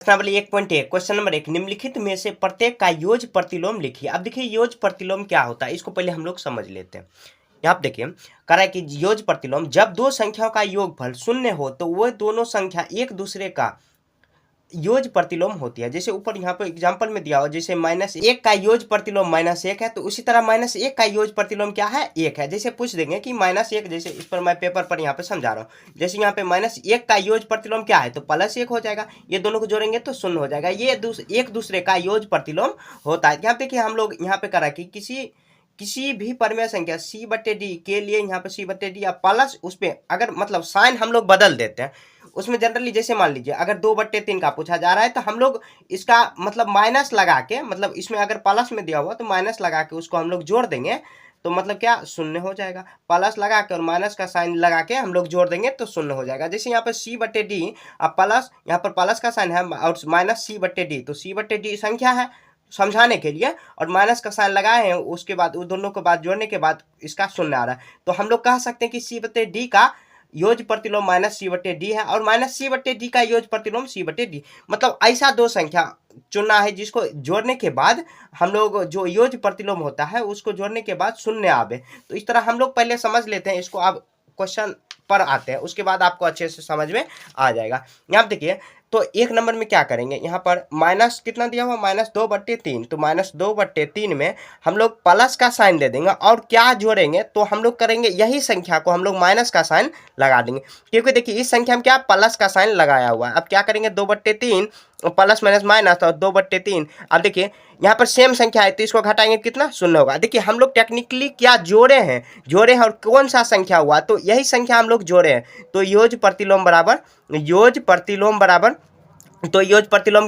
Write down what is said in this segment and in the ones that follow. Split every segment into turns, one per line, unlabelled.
प्रश्नावली 1.1 question number 1 निम्नलिखित में से प्रत्येक का योज्य प्रतिलोम लिखिए। अब देखिए योज्य प्रतिलोम क्या होता है, इसको पहले हम लोग समझ लेते हैं। यहाँ पे देखिए कह रहा है कि योज्य प्रतिलोम जब दो संख्याओं का योगफल शून्य हो तो वह दोनों संख्या एक दूसरे का योज्य प्रतिलोम होती है। जैसे ऊपर यहाँ पे एग्जांपल में दिया हुआ, जैसे -1 का योज्य प्रतिलोम -1 है, तो उसी तरह -1 का योज्य प्रतिलोम क्या है, 1 है। जैसे पूछ देंगे कि -1, जैसे इस पर मैं पेपर पर यहाँ पे समझा रहा हूँ। जैसे यहाँ पे -1 का योज्य प्रतिलोम क्या है, तो +1 हो जाएगा। ये दोनों को जोड़ेंगे तो 0 हो जाएगा। ये एक दूसरे का योज्य प्रतिलोम होता है। यहाँ देखिए हम लोग यहाँ पे करा कि किसी भी परिमेय संख्या c/d के लिए यहाँ पे c/d या प्लस उस पर अगर मतलब साइन हम लोग बदल देते हैं। उसमें जनरली जैसे मान लीजिए अगर 2/3 का पूछा जा रहा है तो हम लोग इसका मतलब माइनस लगा के, मतलब इसमें अगर प्लस में दिया हुआ तो माइनस लगा के उसको हम लोग जोड़ देंगे तो मतलब क्या 0 हो जाएगा। प्लस लगा के और माइनस का साइन लगा के हम लोग जोड़ देंगे तो 0 हो जाएगा। जैसे यहाँ पर c/d अब प्लस, यहाँ पर प्लस का साइन है और माइनस c/d, तो c/d संख्या है समझाने के लिए, और माइनस का साइन लगाए हैं, उसके बाद उन दोनों को बाद जोड़ने के बाद इसका 0 आ रहा है। तो हम लोग कह सकते हैं कि c/d का योज्य प्रतिलोम -c/d है और -c/d का योज्य प्रतिलोम c/d। मतलब ऐसा दो संख्या चुनना है जिसको जोड़ने के बाद हम लोग जो योज्य प्रतिलोम होता है उसको जोड़ने के बाद 0 आवे। तो इस तरह हम लोग पहले समझ लेते हैं इसको, अब क्वेश्चन पर आते हैं, उसके बाद आपको अच्छे से समझ में आ जाएगा। यहाँ देखिए तो 1 नंबर में क्या करेंगे, यहाँ पर माइनस कितना दिया हुआ -2/3, तो -2/3 में हम लोग प्लस का साइन दे देंगे और क्या जोड़ेंगे तो हम लोग करेंगे यही संख्या को हम लोग माइनस का साइन लगा देंगे, क्योंकि देखिए इस संख्या में क्या प्लस का साइन लगाया हुआ है। अब क्या करेंगे 2/3 प्लस माइनस माइनस और 2/3। अब देखिए यहाँ पर सेम संख्या है तो इसको घटाएंगे कितना 0 होगा। देखिए हम लोग टेक्निकली क्या जोड़े हैं और कौन सा संख्या हुआ तो यही संख्या हम लोग जोड़े हैं। तो योज्य प्रतिलोम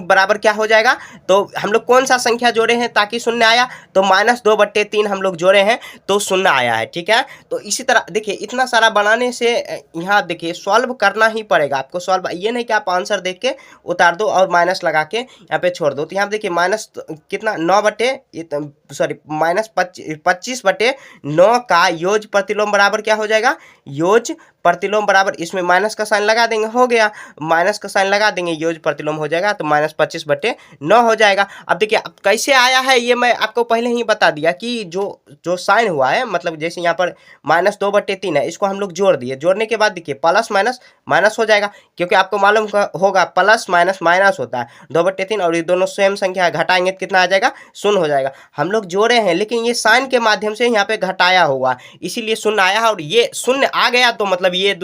बराबर क्या हो जाएगा, तो हम लोग कौन सा संख्या जोड़े हैं ताकि 0 आया, तो -2/3 हम लोग जोड़े हैं तो 0 आया है। ठीक है, तो इसी तरह देखिए इतना सारा बनाने से यहाँ देखिए सॉल्व करना ही पड़ेगा आपको। सॉल्व ये नहीं कि आप आंसर देख के उतार दो और माइनस लगा के यहाँ पे छोड़ दो। तो यहाँ देखिए माइनस कितना -25/9 का योज्य प्रतिलोम बराबर क्या हो जाएगा, योज्य प्रतिलोम बराबर, इसमें माइनस का साइन लगा देंगे, हो गया, माइनस का साइन लगा देंगे, योज्य प्रतिलोम हो जाएगा तो -25/9 हो जाएगा। अब देखिए अब कैसे आया है ये मैं आपको पहले ही बता दिया कि जो साइन हुआ है, मतलब जैसे यहाँ पर -2/3 है, इसको हम लोग जोड़ दिए, जोड़ने के बाद देखिए प्लस माइनस माइनस हो जाएगा, क्योंकि आपको मालूम होगा प्लस माइनस माइनस होता है 2/3, और ये दोनों सेम संख्या घटाएंगे तो कितना आ जाएगा 0 हो जाएगा। हम लोग जोड़े हैं लेकिन ये साइन के माध्यम से यहाँ पे घटाया हुआ, इसीलिए 0 आया है, और ये 0 आ गया तो मतलब ये एक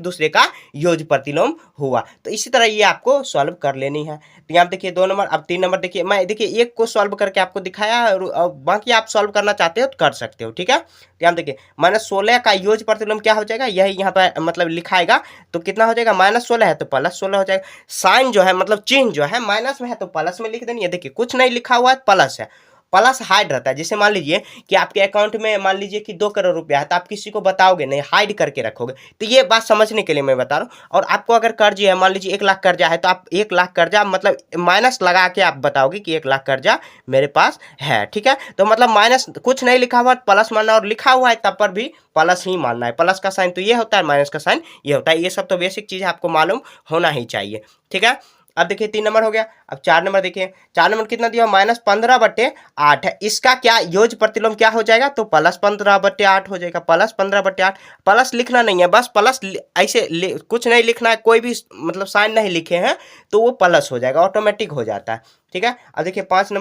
दूसरे का योज्य प्रतिलोम हुआ। तो इसी तरह ये आपको सॉल्व कर लेनी है। तो यहाँ देखिए 2 नंबर। अब 3 नंबर देखिए, मैं देखिए एक को सॉल्व करके आपको दिखाया है और बाकी आप सॉल्व करना चाहते हो तो कर सकते हो। ठीक है, तो यहाँ देखिए -16 का योज्य प्रतिलोम क्या हो जाएगा, यही यहाँ पर मतलब लिखाएगा, तो कितना हो जाएगा, -16 है तो +16 हो जाएगा। साइन जो है मतलब चिन्ह जो है माइनस में है तो प्लस में लिख देनी है। देखिए कुछ नहीं लिखा हुआ है, प्लस है, प्लस हाइड रहता है। जैसे मान लीजिए कि आपके अकाउंट में मान लीजिए कि 2 करोड़ रुपया है तो आप किसी को बताओगे नहीं, हाइड करके रखोगे। तो ये बात समझने के लिए मैं बता रहा हूँ। और आपको अगर कर्ज है, मान लीजिए 1 लाख कर्जा है, तो आप 1 लाख कर्जा मतलब माइनस लगा के आप बताओगे कि 1 लाख कर्जा मेरे पास है। ठीक है, तो मतलब माइनस कुछ नहीं लिखा हुआ प्लस मानना, और लिखा हुआ है तब पर भी प्लस ही मानना है। प्लस का साइन तो ये होता है, माइनस का साइन ये होता है। ये सब तो बेसिक चीज आपको मालूम होना ही चाहिए। ठीक है, अब देखिए 3 नंबर हो गया। अब 4 नंबर देखिए, 4 नंबर कितना दिया, -15/8 है। इसका क्या योज्य प्रतिलोम क्या हो जाएगा, तो +15/8 हो जाएगा। +15/8 प्लस लिखना नहीं है, बस प्लस ऐसे कुछ नहीं लिखना है, कोई भी मतलब साइन नहीं लिखे हैं तो वो प्लस हो जाएगा, ऑटोमेटिक हो जाता है। ठीक है, अब देखिए 5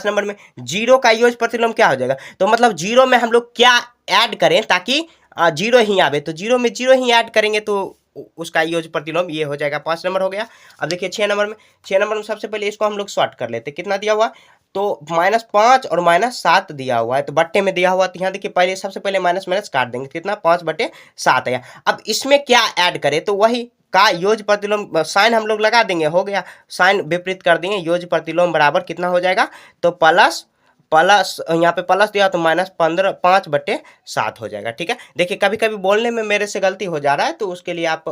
नंबर में 0 का योज्य प्रतिलोम क्या हो जाएगा, तो मतलब 0 में हम लोग क्या ऐड करें ताकि 0 ही आवे, तो 0 में 0 ही ऐड करेंगे तो उसका योज्य प्रतिलोम ये हो जाएगा। 5 नंबर हो गया। अब देखिए 6 नंबर में सबसे पहले इसको हम लोग सॉर्ट कर लेते हैं। कितना दिया हुआ, तो -5 और -7 दिया हुआ है, तो बट्टे में दिया हुआ, तो यहाँ देखिए पहले सबसे पहले माइनस माइनस काट देंगे, कितना 5/7 आया। अब इसमें क्या ऐड करें, तो वही का योज्य प्रतिलोम साइन हम लोग लगा देंगे, हो गया, साइन विपरीत कर देंगे, योज्य प्रतिलोम बराबर कितना हो जाएगा, तो प्लस यहाँ पे प्लस दिया तो -5/7 हो जाएगा। ठीक है, देखिए कभी कभी बोलने में मेरे से गलती हो जा रहा है तो उसके लिए आप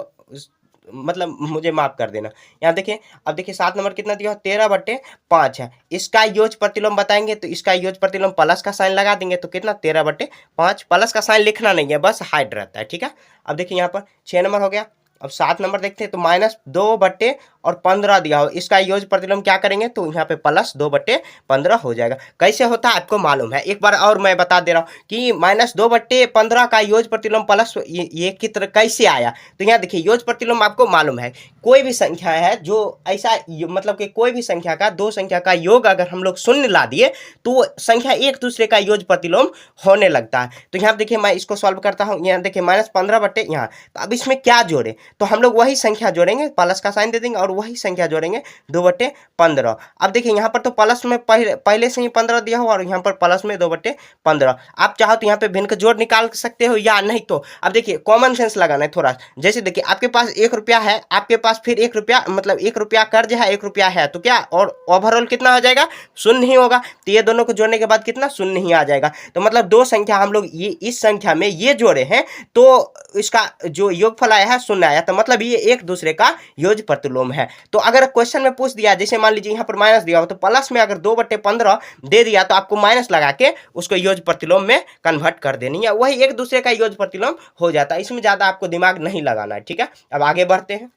मतलब मुझे माफ कर देना। यहाँ देखिए, अब देखिए 7 नंबर कितना दिया, 13/5 है। इसका योज्य प्रतिलोम बताएंगे तो इसका योज्य प्रतिलोम प्लस का साइन लगा देंगे तो कितना 13/5, प्लस का साइन लिखना नहीं है, बस हाइड रहता है। ठीक है, अब देखिए यहाँ पर 6 नंबर हो गया। अब 7 नंबर देखते हैं, तो -2/15 दिया हो, इसका योग प्रतिलोम क्या करेंगे, तो यहाँ पे +2/15 हो जाएगा। कैसे होता है आपको मालूम है, एक बार और मैं बता दे रहा हूँ कि -2/15 का योग प्रतिलोम प्लस ये की तरह कैसे आया। तो यहाँ देखिए योग प्रतिलोम आपको मालूम है, कोई भी संख्या है जो ऐसा मतलब कि कोई भी संख्या का, दो संख्या का योग अगर हम लोग शून्य ला दिए तो संख्या एक दूसरे का योग प्रतिलोम होने लगता है। तो यहाँ देखिए मैं इसको सॉल्व करता हूँ, यहाँ देखिए -15 बटे यहाँ, तो अब इसमें क्या जोड़े, तो हम लोग वही संख्या जोड़ेंगे, प्लस का साइन दे देंगे और वही संख्या जोड़ेंगे 2/15। अब देखिए यहाँ पर तो प्लस में पहले से ही 15 दिया हो और यहाँ पर प्लस में 2/15। आप चाहो तो यहाँ पे भिन्न का जोड़ निकाल सकते हो या नहीं, तो अब देखिए कॉमन सेंस लगाना है थोड़ा। जैसे देखिए आपके पास 1 रुपया है, आपके पास फिर 1 रुपया मतलब 1 रुपया कर्ज है, 1 रुपया है, तो क्या और ओवरऑल कितना हो जाएगा, शून्य ही होगा। तो ये दोनों को जोड़ने के बाद कितना, शून्य ही आ जाएगा। तो मतलब दो संख्या हम लोग ये इस संख्या में ये जोड़े हैं तो इसका जो योगफल आया है शून्य आया, तो मतलब ये एक दूसरे का योग प्रतिलोम है। तो अगर क्वेश्चन में पूछ दिया, जैसे मान लीजिए यहाँ पर माइनस दिया हो, तो प्लस में अगर 2/15 दे दिया तो आपको माइनस लगा के उसको योग प्रतिलोम में कन्वर्ट कर देनी है, वही एक दूसरे का योग प्रतिलोम हो जाता है। इसमें ज्यादा आपको दिमाग नहीं लगाना है, ठीक है। अब आगे बढ़ते हैं।